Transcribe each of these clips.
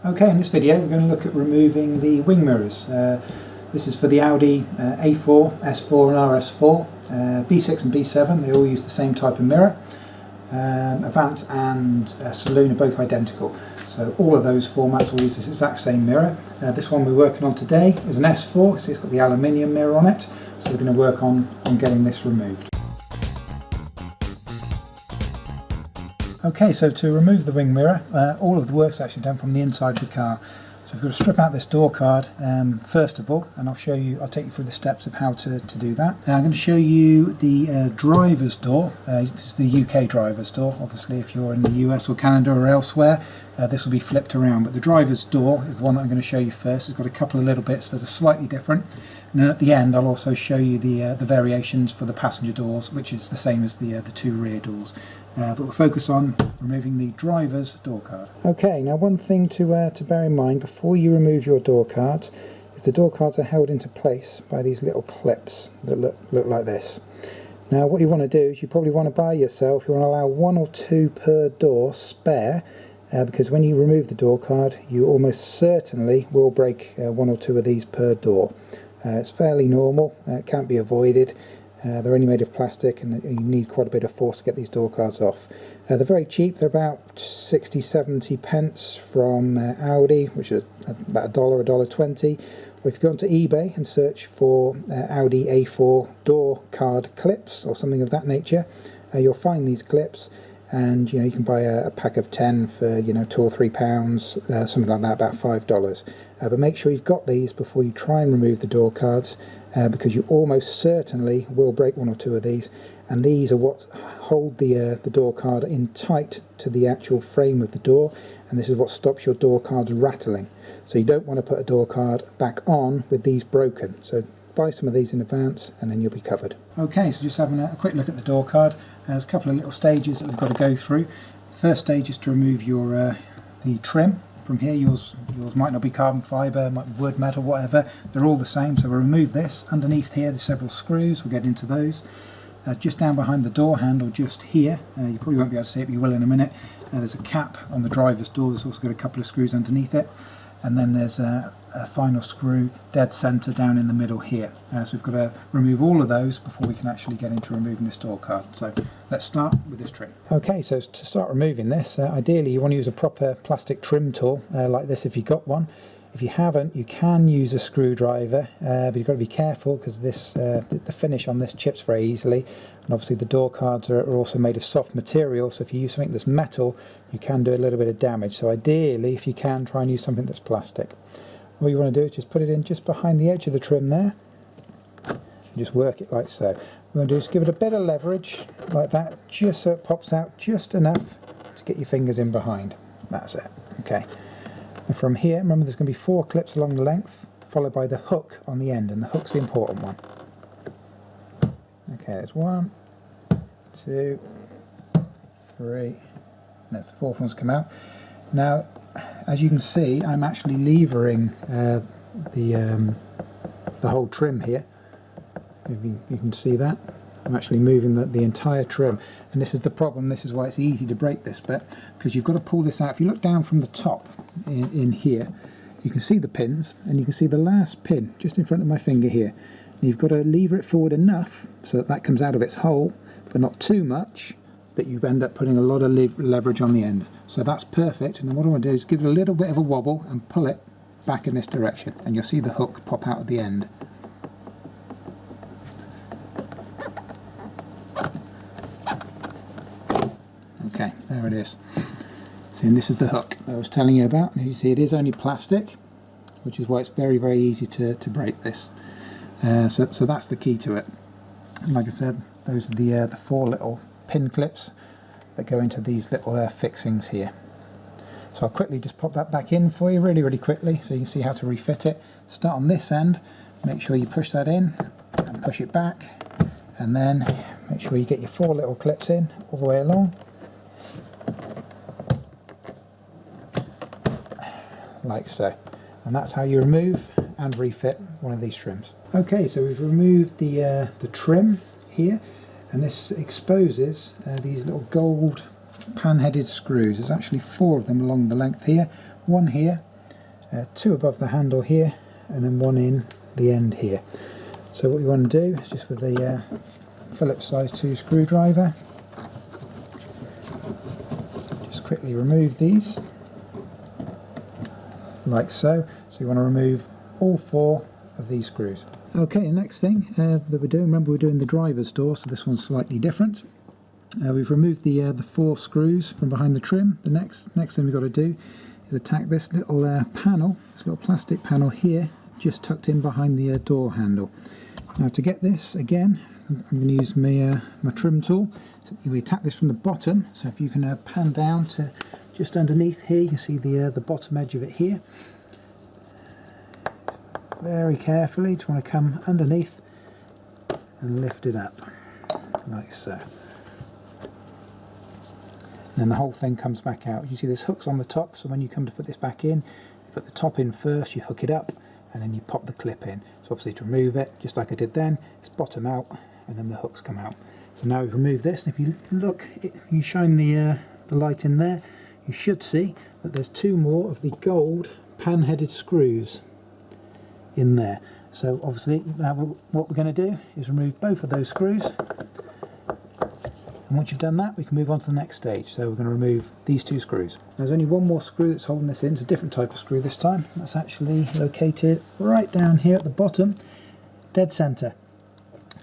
Okay, in this video we're going to look at removing the wing mirrors. This is for the Audi A4, S4 and RS4, B6 and B7. They all use the same type of mirror. Avant and Saloon are both identical. So all of those formats will use this exact same mirror. This one we're working on today is an S4, so it's got the aluminium mirror on it. So we're going to work on getting this removed. Okay, so to remove the wing mirror, all of the work's actually done from the inside of the car. So we've got to strip out this door card first of all, and I'll take you through the steps of how to do that. Now I'm going to show you the driver's door. This is the UK driver's door. Obviously if you're in the US or Canada or elsewhere, this will be flipped around, but the driver's door is the one that I'm going to show you first. It's got a couple of little bits that are slightly different, and then at the end I'll also show you the variations for the passenger doors, which is the same as the two rear doors. But we'll focus on removing the driver's door card. Okay, now one thing to bear in mind before you remove your door cards is the door cards are held into place by these little clips that look like this. Now what you want to do is you probably want to buy yourself, you want to allow 1 or 2 per door spare, because when you remove the door card you almost certainly will break 1 or 2 of these per door. It's fairly normal, it can't be avoided. They're only made of plastic and you need quite a bit of force to get these door cards off. They're very cheap, they're about 60-70 pence from Audi, which is about $1, $1.20. Or if you go onto eBay and search for Audi A4 door card clips or something of that nature, you'll find these clips, and you can buy a pack of 10 for £2 or £3, something like that, about $5. But make sure you've got these before you try and remove the door cards, because you almost certainly will break 1 or 2 of these, and these are what hold the door card in tight to the actual frame of the door, and this is what stops your door cards rattling. So you don't want to put a door card back on with these broken. So buy some of these in advance and then you'll be covered. Okay, so just having a quick look at the door card. There's a couple of little stages that we've got to go through. First stage is to remove your the trim. From here, yours might not be carbon fibre, might be wood, metal, whatever. They're all the same, so we'll remove this. Underneath here there's several screws, we'll get into those. Just down behind the door handle, just here, you probably won't be able to see it, but you will in a minute. There's a cap on the driver's door, there's also got a couple of screws underneath it. And then there's a final screw dead centre down in the middle here. So we've got to remove all of those before we can actually get into removing this door card. So let's start with this trim. Okay, so to start removing this, ideally you want to use a proper plastic trim tool like this if you've got one. If you haven't, you can use a screwdriver, but you've got to be careful because this the finish on this chips very easily, and obviously the door cards are also made of soft material, so if you use something that's metal you can do a little bit of damage. So ideally, if you can, try and use something that's plastic. All you want to do is just put it in just behind the edge of the trim there and just work it like so. What we're going to do is give it a bit of leverage like that, just so it pops out just enough to get your fingers in behind. That's it. Okay. And from here, remember there's going to be 4 clips along the length, followed by the hook on the end, and the hook's the important one. Okay, there's 1, 2, 3, and that's the 4th one's come out. Now, as you can see, I'm actually levering the whole trim here. You can see that. I'm actually moving the entire trim, and this is the problem. This is why it's easy to break this bit, because you've got to pull this out. If you look down from the top in here, you can see the pins, and you can see the last pin just in front of my finger here. And you've got to lever it forward enough so that comes out of its hole, but not too much that you end up putting a lot of leverage on the end. So that's perfect, and then what I want to do is give it a little bit of a wobble and pull it back in this direction, and you'll see the hook pop out at the end. Okay, there it is. See, and this is the hook that I was telling you about. And you see it is only plastic, which is why it's very, very easy to break this. So that's the key to it. And like I said, those are the 4 little pin clips that go into these little fixings here. So I'll quickly just pop that back in for you really, really quickly so you can see how to refit it. Start on this end, make sure you push that in and push it back, and then make sure you get your 4 little clips in all the way along. Like so, and that's how you remove and refit one of these trims. Okay, so we've removed the trim here, and this exposes these little gold pan-headed screws. There's actually 4 of them along the length here, 1 here, two above the handle here, and then one in the end here. So what you want to do is just with the Phillips size 2 screwdriver, just quickly remove these like so. So you want to remove all 4 of these screws. Okay, the next thing that we're doing, remember we're doing the driver's door, so this one's slightly different. We've removed the 4 screws from behind the trim. The next thing we've got to do is attack this little panel, this little plastic panel here, just tucked in behind the door handle. Now to get this, again, I'm going to use my trim tool. So we attack this from the bottom, so if you can pan down to just underneath here, you can see the bottom edge of it here. Very carefully, just want to come underneath and lift it up, like so. And then the whole thing comes back out. You see there's hooks on the top, so when you come to put this back in, you put the top in first, you hook it up, and then you pop the clip in. So obviously to remove it, just like I did then, it's bottom out, and then the hooks come out. So now we've removed this, and if you look, you shine the light in there, you should see that there's 2 more of the gold pan-headed screws in there. So obviously now what we're going to do is remove both of those screws, and once you've done that we can move on to the next stage. So we're going to remove these 2 screws. There's only one more screw that's holding this in. It's a different type of screw this time. That's actually located right down here at the bottom, dead center.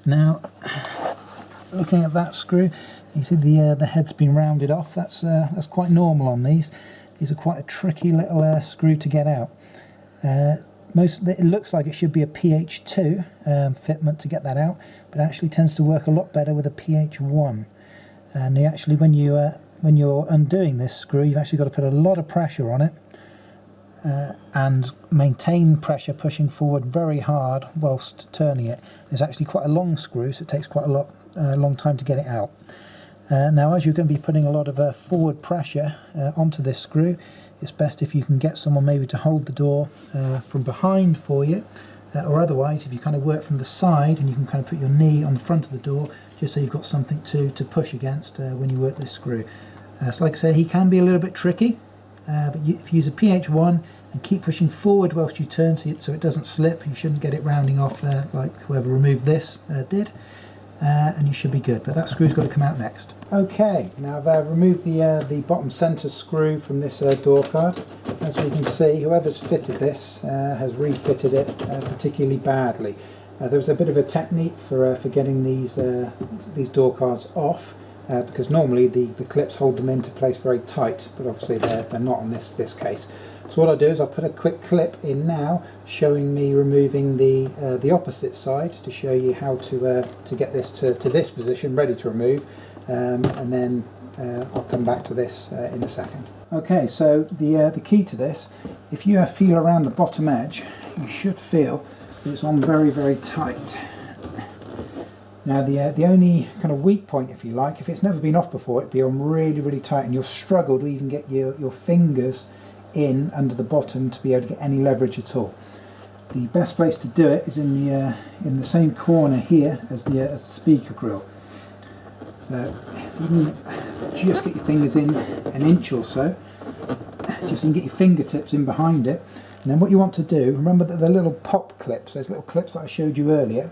Now looking at that screw, you see the head's been rounded off. That's quite normal on these. These are quite a tricky little screw to get out. It looks like it should be a PH2 fitment to get that out, but it actually tends to work a lot better with a PH1. And actually, when you're undoing this screw, you've actually got to put a lot of pressure on it and maintain pressure, pushing forward very hard whilst turning it. It's actually quite a long screw, so it takes quite a long time to get it out. Now, as you're going to be putting a lot of forward pressure onto this screw, it's best if you can get someone maybe to hold the door from behind for you, or otherwise if you kind of work from the side and you can kind of put your knee on the front of the door, just so you've got something to push against when you work this screw. So like I say, he can be a little bit tricky, but if you use a PH1 and keep pushing forward whilst you turn so it doesn't slip, you shouldn't get it rounding off like whoever removed this did. And you should be good, but that screw's got to come out next. Okay, now I've removed the bottom centre screw from this door card. As we can see, whoever's fitted this has refitted it particularly badly. There was a bit of a technique for getting these door cards off, because normally the clips hold them into place very tight, but obviously they're not in this case. So what I'll do is I'll put a quick clip in now showing me removing the opposite side to show you how to get this to this position ready to remove, and then I'll come back to this in a second. Okay, so the key to this, if you feel around the bottom edge, you should feel that it's on very, very tight. Now the only kind of weak point, if you like, if it's never been off before, it'd be on really, really tight, and you'll struggle to even get your fingers in under the bottom to be able to get any leverage at all. The best place to do it is in the same corner here as the speaker grill. So you can just get your fingers in an inch or so, just so you can get your fingertips in behind it. And then what you want to do, remember that the little pop clips, those little clips that I showed you earlier.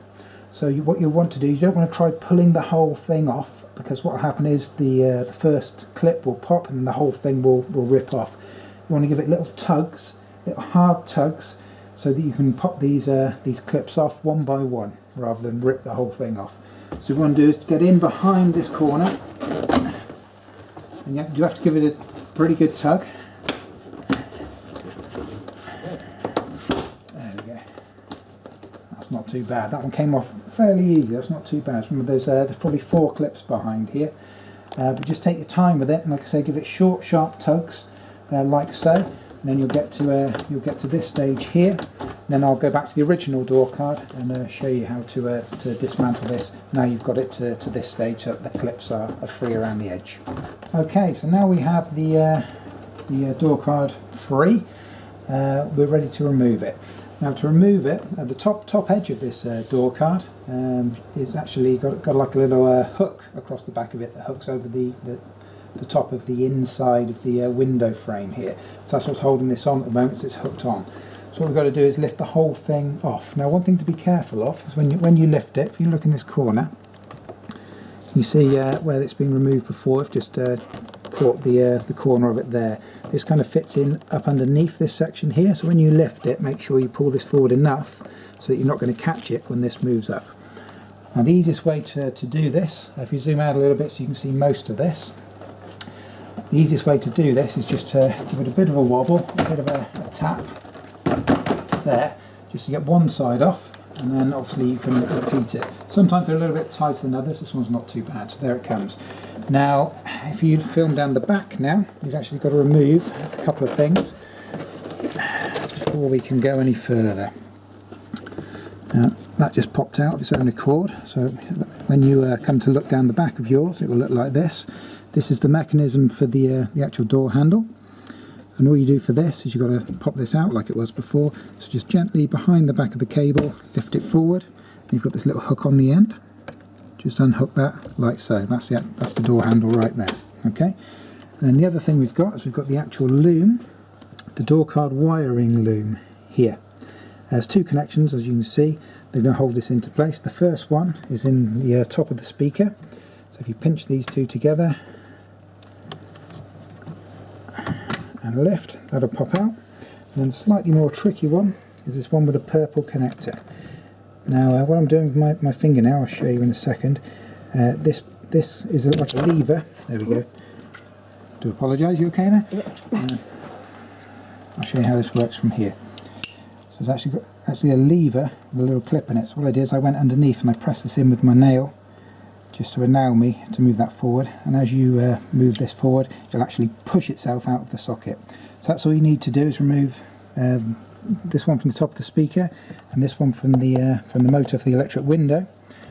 So what you want to do, you don't want to try pulling the whole thing off, because what will happen is the first clip will pop and then the whole thing will rip off. You want to give it little tugs, little hard tugs, so that you can pop these clips off one by one rather than rip the whole thing off. So what you want to do is get in behind this corner, and you have to give it a pretty good tug. There we go. That's not too bad. That one came off fairly easy. That's not too bad. Remember, there's probably 4 clips behind here, but just take your time with it, and like I say, give it short, sharp tugs. Like so, and then you'll get to this stage here. And then I'll go back to the original door card and show you how to dismantle this. Now you've got it to this stage so that the clips are free around the edge. Okay, so now we have the door card free. We're ready to remove it. Now to remove it, the top edge of this door card is actually got like a little hook across the back of it that hooks over the the top of the inside of the window frame here. So that's what's holding this on at the moment, so it's hooked on. So what we've got to do is lift the whole thing off. Now one thing to be careful of is when you lift it, if you look in this corner, you see where it's been removed before, I've just caught the corner of it there. This kind of fits in up underneath this section here, so when you lift it, make sure you pull this forward enough so that you're not going to catch it when this moves up. Now the easiest way to do this, if you zoom out a little bit so you can see most of this, the easiest way to do this is just to give it a bit of a wobble, a bit of a tap there, just to get one side off, and then obviously you can repeat it. Sometimes they're a little bit tighter than others, this one's not too bad, so there it comes. Now if you film down the back now, you've actually got to remove a couple of things before we can go any further. Now, that just popped out of its own accord, so when you come to look down the back of yours, it will look like this. This is the mechanism for the actual door handle, and all you do for this is you've got to pop this out like it was before, so just gently behind the back of the cable, lift it forward, and you've got this little hook on the end. Just unhook that like so. That's the door handle right there. Okay, and then the other thing we've got is we've got the actual loom, the door card wiring loom here. There's two connections, as you can see. They're going to hold this into place. The first one is in the top of the speaker. So if you pinch these two together and lift, that'll pop out. And then the slightly more tricky one is this one with a purple connector. Now what I'm doing with my finger now, I'll show you in a second. This is like a lever. There we go. Do apologise, you okay there? Yeah. I'll show you how this works from here. So it's actually a lever with a little clip in it. So what I did is I went underneath and I pressed this in with my nail just to allow me to move that forward, and as you move this forward it'll actually push itself out of the socket. So that's all you need to do is remove this one from the top of the speaker and this one from the motor for the electric window,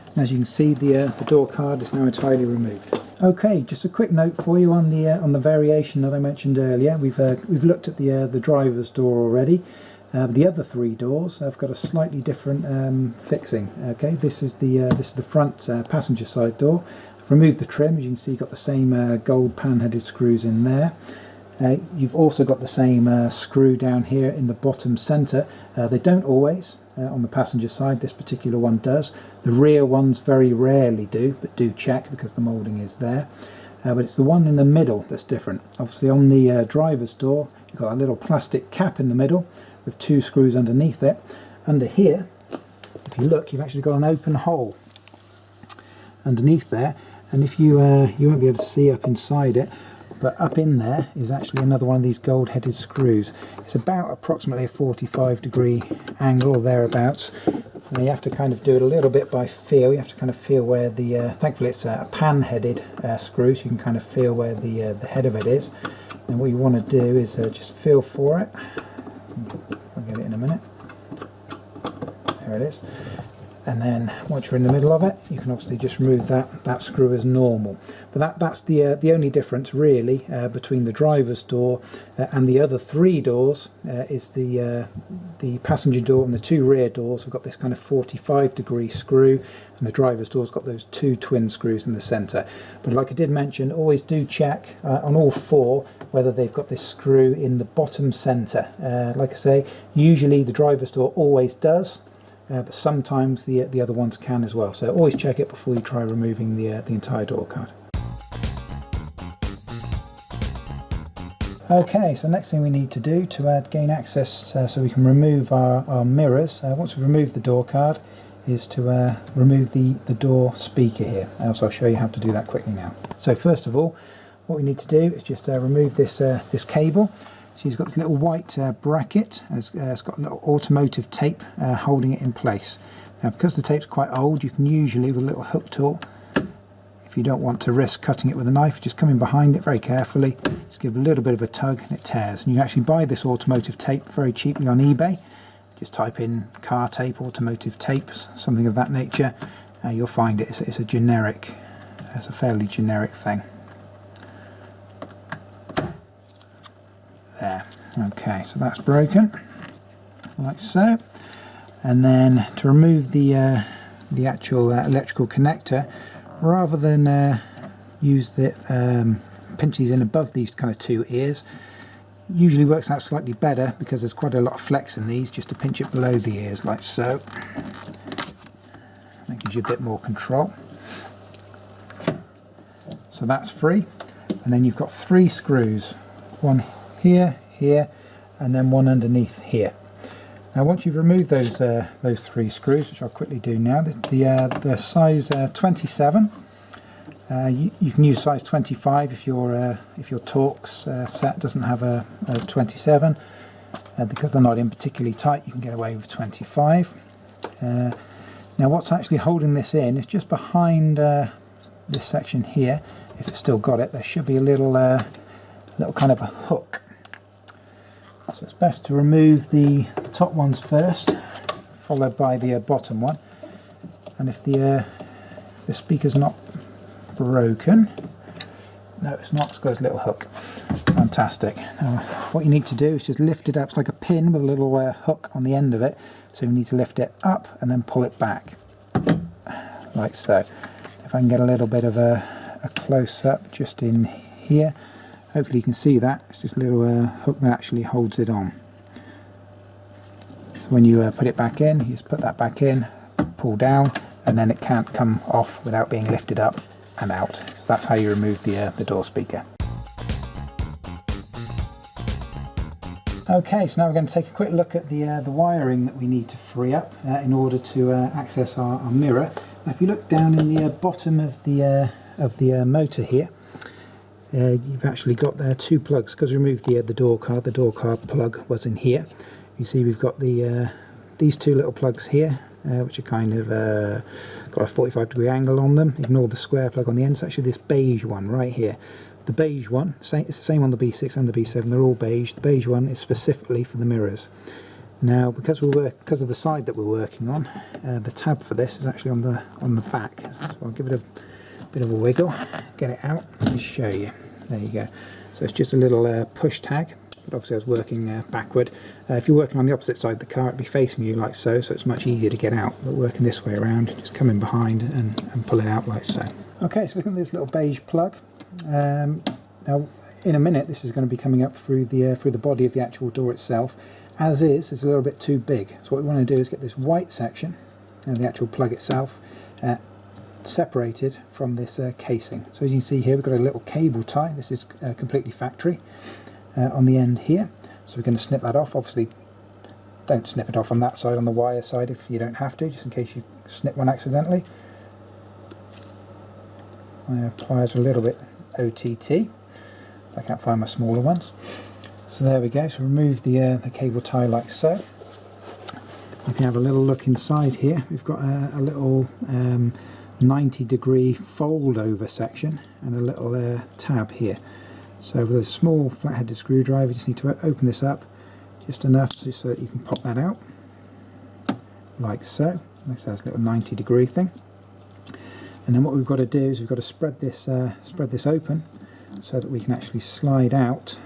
and as you can see the door card is now entirely removed. Okay, just a quick note for you on the variation that I mentioned earlier. We've looked at the driver's door already. The other three doors have got a slightly different fixing. Okay, this is the front passenger side door. I've removed the trim. As you can see, you've got the same gold pan-headed screws in there. You've also got the same screw down here in the bottom centre. They don't always on the passenger side. This particular one does. The rear ones very rarely do, but do check because the moulding is there. But it's the one in the middle that's different. Obviously on the driver's door, you've got a little plastic cap in the middle with two screws underneath it. Under here, if you look, you've actually got an open hole underneath there, and if you you won't be able to see up inside it, but up in there is actually another one of these gold headed screws. It's about approximately a 45-degree angle or thereabouts, and you have to kind of do it a little bit by feel. You have to kind of feel where the thankfully it's a pan headed screw, so you can kind of feel where the head of it is. And what you want to do is just feel for it. I'll get it in a minute. There it is. And then once you're in the middle of it, you can obviously just remove that screw as normal. But that's the only difference really between the driver's door and the other three doors is the passenger door, and the two rear doors have got this kind of 45-degree screw, and the driver's door's got those two twin screws in the centre. But like I did mention, always do check on all four whether they've got this screw in the bottom centre. Like I say, usually the driver's door always does. But sometimes the other ones can as well, so always check it before you try removing the entire door card. Okay, so next thing we need to do to gain access so we can remove our mirrors, once we've removed the door card, is to remove the door speaker here. So I'll show you how to do that quickly now. So first of all, what we need to do is just remove this cable. So you've got this little white bracket, and it's got a little automotive tape holding it in place. Now because the tape's quite old, you can usually, with a little hook tool, if you don't want to risk cutting it with a knife, just come in behind it very carefully, just give it a little bit of a tug and it tears. And you can actually buy this automotive tape very cheaply on eBay. Just type in car tape, automotive tapes, something of that nature. You'll find it. It's a fairly generic thing. There. Okay, so that's broken, like so. And then to remove the actual electrical connector, rather than use the pinch these in above these kind of two ears. Usually works out slightly better because there's quite a lot of flex in these, just to pinch it below the ears like so. That gives you a bit more control. So that's free, and then you've got 3 screws, one here, here, and then one underneath here. Now once you've removed those 3 screws, which I'll quickly do now, the size 27. You can use size 25 if your Torx set doesn't have a 27. Because they're not in particularly tight, you can get away with 25. Now what's actually holding this in is just behind this section here. If it's still got it, there should be a little kind of a hook. So it's best to remove the top ones first, followed by the bottom one. And if the speaker's not broken, no it's not, it's got a little hook. Fantastic. Now what you need to do is just lift it up. It's like a pin with a little hook on the end of it, so you need to lift it up and then pull it back like so. If I can get a little bit of a close-up just in here, hopefully you can see that. It's just a little hook that actually holds it on. So when you put it back in, you just put that back in, pull down, and then it can't come off without being lifted up and out. So that's how you remove the door speaker. Okay, so now we're going to take a quick look at the wiring that we need to free up in order to access our mirror. Now if you look down in the bottom of the motor here, you've actually got 2 plugs. Because we removed the door card plug was in here. You see we've got these 2 little plugs here, which are kind of got a 45-degree angle on them. Ignore the square plug on the end. It's actually this beige one right here. The beige one, it's the same on the B6 and the B7, they're all beige. The beige one is specifically for the mirrors. Now because of the side that we're working on, the tab for this is actually on the back. So I'll give it a bit of a wiggle, get it out, let me show you. There you go. So it's just a little push tag, but obviously I was working backward. If you're working on the opposite side of the car, it'd be facing you like so, so it's much easier to get out. But working this way around, just come in behind and pull it out like so. Okay, so look at this little beige plug. Now in a minute this is going to be coming up through the body of the actual door itself. As is, it's a little bit too big. So what we want to do is get this white section, the actual plug itself, separated from this casing. So as you can see here, we've got a little cable tie. This is completely factory on the end here. So we're going to snip that off. Obviously don't snip it off on that side, on the wire side, if you don't have to, just in case you snip one accidentally. My pliers are a little bit OTT. I can't find my smaller ones. So there we go. So remove the cable tie like so. You can have a little look inside here. We've got a little 90-degree fold over section and a little tab here. So with a small flat-headed screwdriver, you just need to open this up just enough so that you can pop that out like so. Like so, that's a little 90-degree thing. And then what we've got to do is we've got to spread this open so that we can actually slide out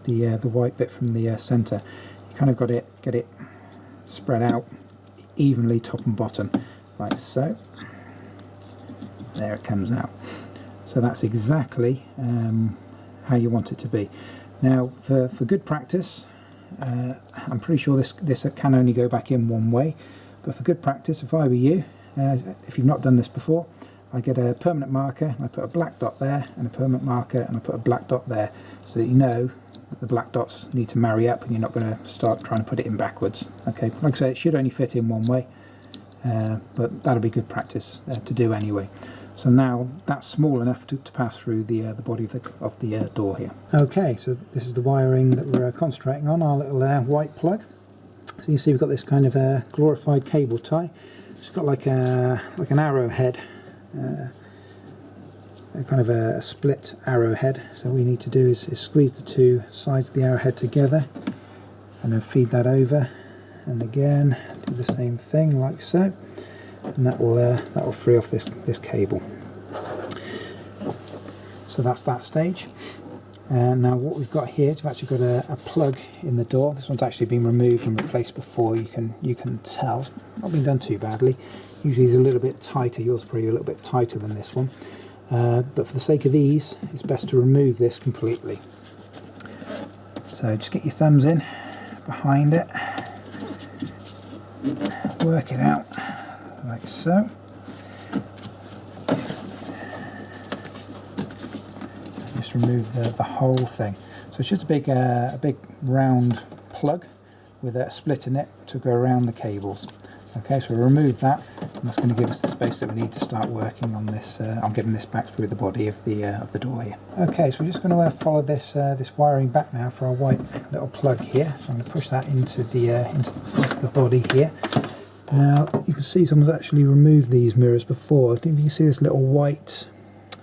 the white bit from the centre. You kind of got to get it spread out evenly, top and bottom, like so. There it comes out. So that's exactly how you want it to be. Now for good practice, I'm pretty sure this can only go back in one way, but for good practice, if I were you, if you've not done this before, I get a permanent marker and I put a black dot there and a permanent marker and I put a black dot there, so that you know that the black dots need to marry up and you're not going to start trying to put it in backwards. Okay, like I say, it should only fit in one way, but that'll be good practice to do anyway. So now that's small enough to pass through the body of the door here. Okay, so this is the wiring that we're concentrating on, our little white plug. So you see we've got this kind of glorified cable tie. It's got like an arrowhead, kind of a split arrowhead. So what we need to do is squeeze the 2 sides of the arrowhead together and then feed that over, and again do the same thing like so, and that will free off this cable. So that's that stage. Now what we've got here, we've actually got a plug in the door. This one's actually been removed and replaced before. You can tell it's not been done too badly. Usually it's a little bit tighter. Yours is probably a little bit tighter than this one. but for the sake of ease it's best to remove this completely. So just get your thumbs in behind it, work it out like so. Just remove the whole thing. So it's just a big round plug with a split in it to go around the cables. Okay, so we'll remove that, and that's going to give us the space that we need to start working on this, on getting this back through the body of the door here. Okay, so we're just going to follow this this wiring back now for our white little plug here. So I'm going to push that into the body here. Now you can see someone's actually removed these mirrors before. I think you can see this little white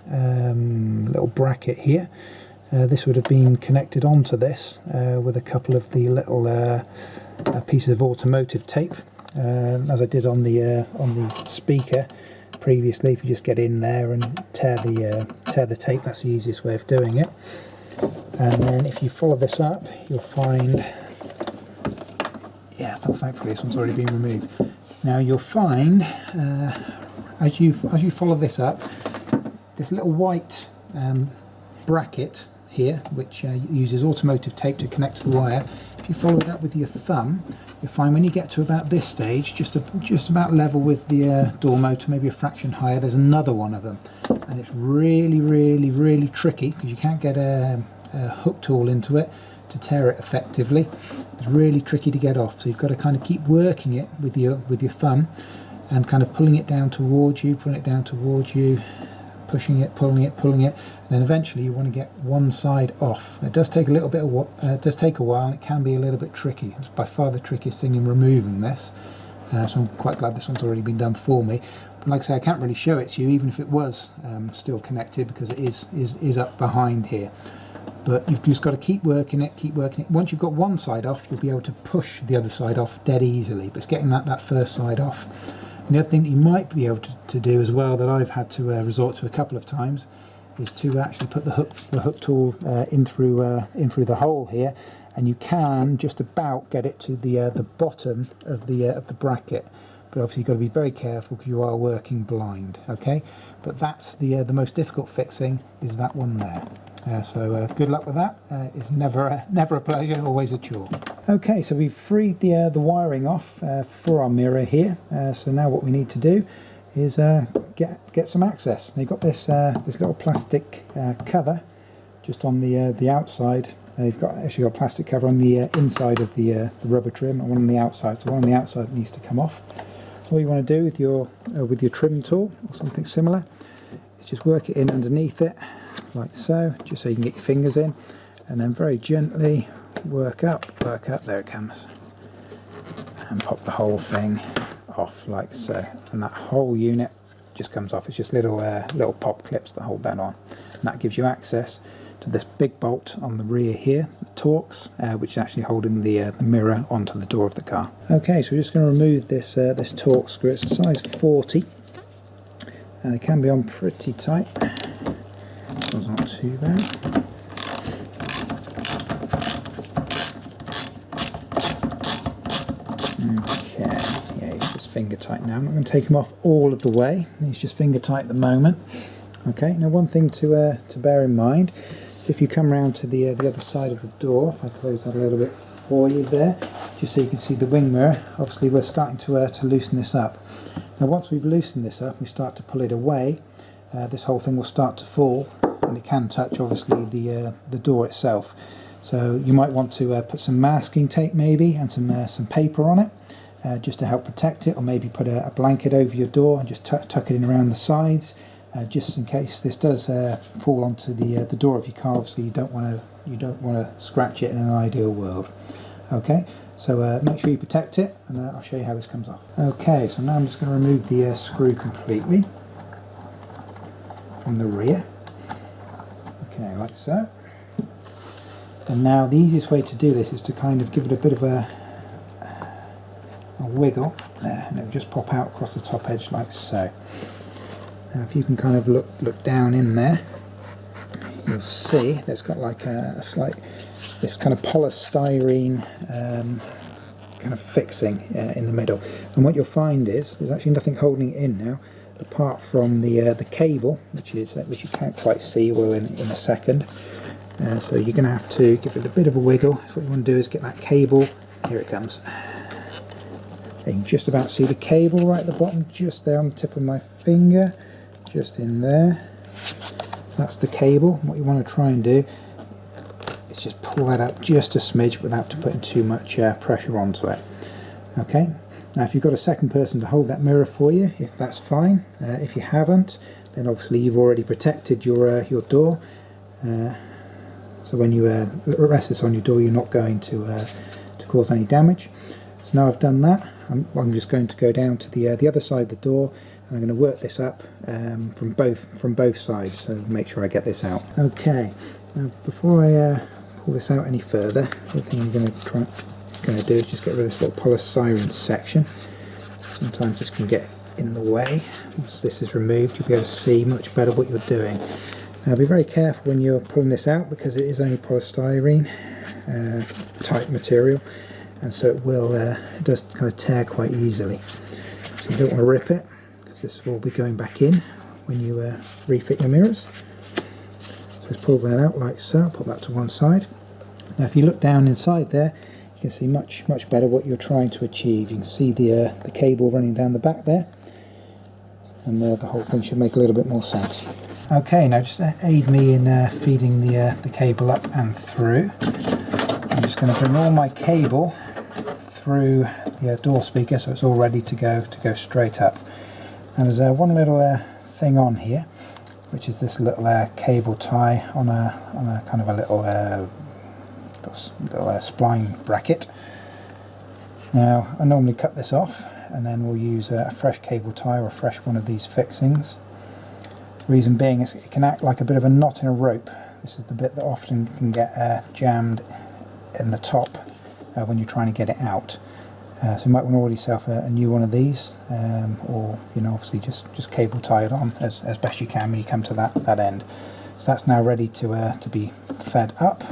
little bracket here. This would have been connected onto this with a couple of the little pieces of automotive tape. As I did on the speaker previously, if you just get in there and tear the tape, that's the easiest way of doing it. And then if you follow this up, you'll find, yeah, thankfully this one's already been removed. Now you'll find as you follow this up, this little white bracket here, which uses automotive tape to connect to the wire. If you follow it up with your thumb, you'll find when you get to about this stage, just about level with the door motor, maybe a fraction higher, there's another one of them, and it's really tricky because you can't get a hook tool into it to tear it effectively. It's really tricky to get off, so you've got to kind of keep working it with your thumb and kind of pulling it down towards you, pushing it, pulling it, and then eventually you want to get one side off. It does take a little bit of it does take a while, and it can be a little bit tricky. It's by far the trickiest thing in removing this. So I'm quite glad this one's already been done for me. But like I say, I can't really show it to you, even if it was still connected, because it is up behind here. But you've just got to keep working it. Once you've got one side off, you'll be able to push the other side off dead easily. But it's getting that first side off. And the other thing that you might be able to do as well, that I've had to resort to a couple of times, is to actually put the hook tool in through the hole here, and you can just about get it to the bottom of the bracket. But obviously you've got to be very careful because you are working blind. Okay, but that's the most difficult fixing, is that one there. So good luck with that. It's never a pleasure, always a chore. Okay, so we've freed the wiring off for our mirror here. So now what we need to do is get some access. Now you've got this little plastic cover just on the outside. You've actually got a plastic cover on the inside of the rubber trim, and one on the outside. So one on the outside needs to come off. All you want to do with your trim tool or something similar is just work it in underneath it, like so, just so you can get your fingers in, and then very gently work up, there it comes, and pop the whole thing off like so, and that whole unit just comes off. It's just little pop clips that hold that on, and that gives you access to this big bolt on the rear here, the Torx, which is actually holding the mirror onto the door of the car. Okay, so we're just going to remove this Torx screw. It's a size 40, and they can be on pretty tight. This one's not too bad. Okay, yeah, he's just finger tight now. I'm not going to take him off all of the way. He's just finger tight at the moment. Okay, now one thing to bear in mind is if you come around to the other side of the door, if I close that a little bit for you there, just so you can see the wing mirror, obviously we're starting to loosen this up. Now once we've loosened this up, we start to pull it away, this whole thing will start to fall, and it can touch obviously the door itself. So you might want to put some masking tape maybe and some paper on it, just to help protect it, or maybe put a blanket over your door and just tuck it in around the sides, just in case this does fall onto the door of your car. Obviously you don't want to scratch it in an ideal world. Okay, so make sure you protect it, and I'll show you how this comes off. Okay, so now I'm just going to remove the screw completely from the rear. Okay, like so. And now the easiest way to do this is to kind of give it a bit of a wiggle there, and it'll just pop out across the top edge like so. Now if you can kind of look down in there, you'll see there's got like a slight, this kind of polystyrene kind of fixing in the middle, and what you'll find is there's actually nothing holding it in now. apart from the cable, which you can't quite see well in a second. So you're going to have to give it a bit of a wiggle. So what you want to do is get that cable. Here it comes. You can just about see the cable right at the bottom, just there on the tip of my finger, just in there. That's the cable. What you want to try and do is just pull that up just a smidge without putting too much pressure onto it. Okay. Now if you've got a second person to hold that mirror for you, if that's fine. If you haven't, then obviously you've already protected your door. So when you rest this on your door, you're not going to cause any damage. So now I've done that, I'm just going to go down to the other side of the door, and I'm going to work this up from both sides. So make sure I get this out. Okay. Now before I pull this out any further, the thing I'm going to do is just get rid of this little polystyrene section. Sometimes this can get in the way. Once this is removed, you'll be able to see much better what you're doing. Now be very careful when you're pulling this out, because it is only polystyrene type material, and so it does kind of tear quite easily. So you don't want to rip it, because this will be going back in when you refit your mirrors. So let's pull that out like so. Put that to one side. Now if you look down inside there, you can see much better what you're trying to achieve. You can see the cable running down the back there, and the whole thing should make a little bit more sense. Okay, now just aid me in feeding the cable up and through. I'm just going to bring all my cable through the door speaker, so it's all ready to go straight up. And there's one little thing on here, which is this little cable tie on a kind of a little spline bracket. Now I normally cut this off, and then we'll use a fresh cable tie or a fresh one of these fixings. Reason being is it can act like a bit of a knot in a rope. This is the bit that often can get jammed in the top when you're trying to get it out. So you might want to order yourself a new one of these, or obviously just cable tie it on as best you can when you come to that end. So that's now ready to be fed up.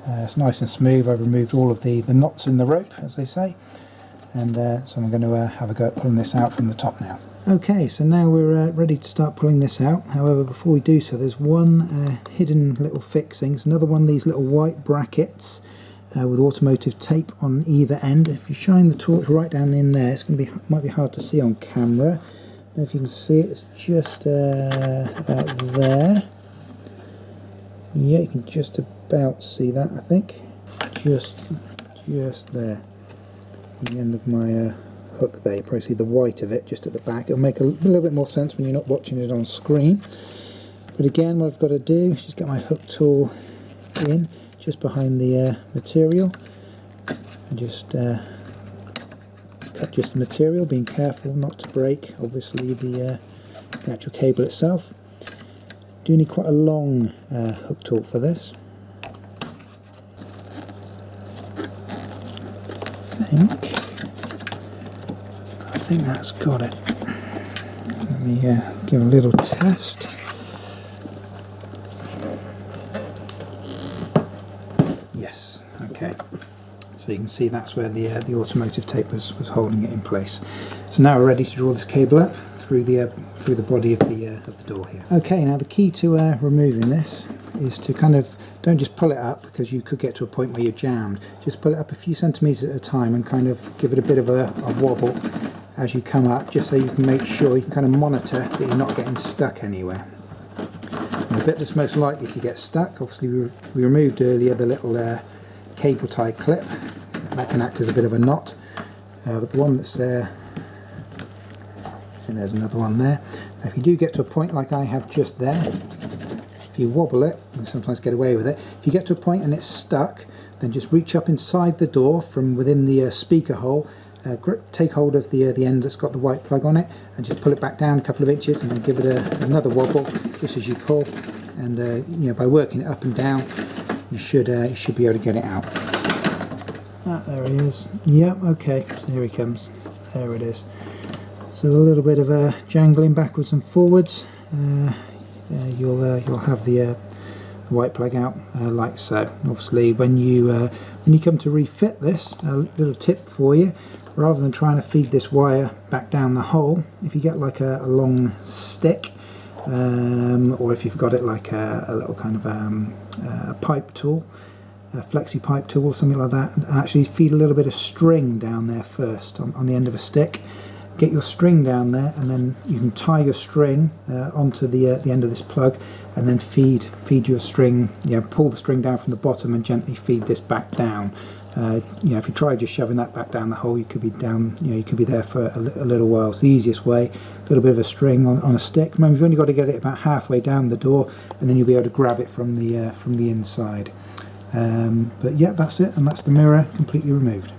It's nice and smooth. I've removed all of the knots in the rope, as they say. And so I'm going to have a go at pulling this out from the top now. Okay, so now we're ready to start pulling this out. However, before we do so, there's one hidden little fixing. It's another one of these little white brackets with automotive tape on either end. If you shine the torch right down in there, it's going to might be hard to see on camera. I don't know if you can see it. It's just about there. Yeah, you can just about see that, I think. Just there. The end of my hook there. You probably see the white of it just at the back. It'll make a little bit more sense when you're not watching it on screen. But again, what I've got to do is just get my hook tool in just behind the material, and just cut just the material, being careful not to break obviously the actual cable itself. Do need quite a long hook tool for this. I think that's got it. Let me give a little test. Yes, okay. So you can see that's where the automotive tape was holding it in place. So now we're ready to draw this cable up through the body of the door here. Okay, now the key to removing this is to kind of, don't just pull it up, because you could get to a point where you're jammed. Just pull it up a few centimetres at a time and kind of give it a bit of a wobble as you come up, just so you can make sure you can kind of monitor that you're not getting stuck anywhere. And the bit that's most likely to get stuck, obviously we removed earlier the little cable tie clip. That can act as a bit of a knot, but the one that's there, and there's another one there. Now if you do get to a point like I have just there, if you wobble it, you can sometimes get away with it. If you get to a point and it's stuck, then just reach up inside the door from within the speaker hole, take hold of the end that's got the white plug on it, and just pull it back down a couple of inches, and then give it another wobble just as you pull. And by working it up and down, you should be able to get it out. There he is. Yep. Okay. So here he comes. There it is. So a little bit of jangling backwards and forwards. You'll have the the white plug out like so. Obviously when you come to refit this, a little tip for you, rather than trying to feed this wire back down the hole, if you get like a long stick, or if you've got it like a little kind of a pipe tool, a flexi pipe tool, something like that, and actually feed a little bit of string down there first on the end of a stick. Get your string down there, and then you can tie your string onto the end of this plug, and then feed your string. Pull the string down from the bottom and gently feed this back down. If you try just shoving that back down the hole, you could be down. You could be there for a little while. It's the easiest way. A little bit of a string on a stick. Remember, you've only got to get it about halfway down the door, and then you'll be able to grab it from the inside. But yeah, that's it, and that's the mirror completely removed.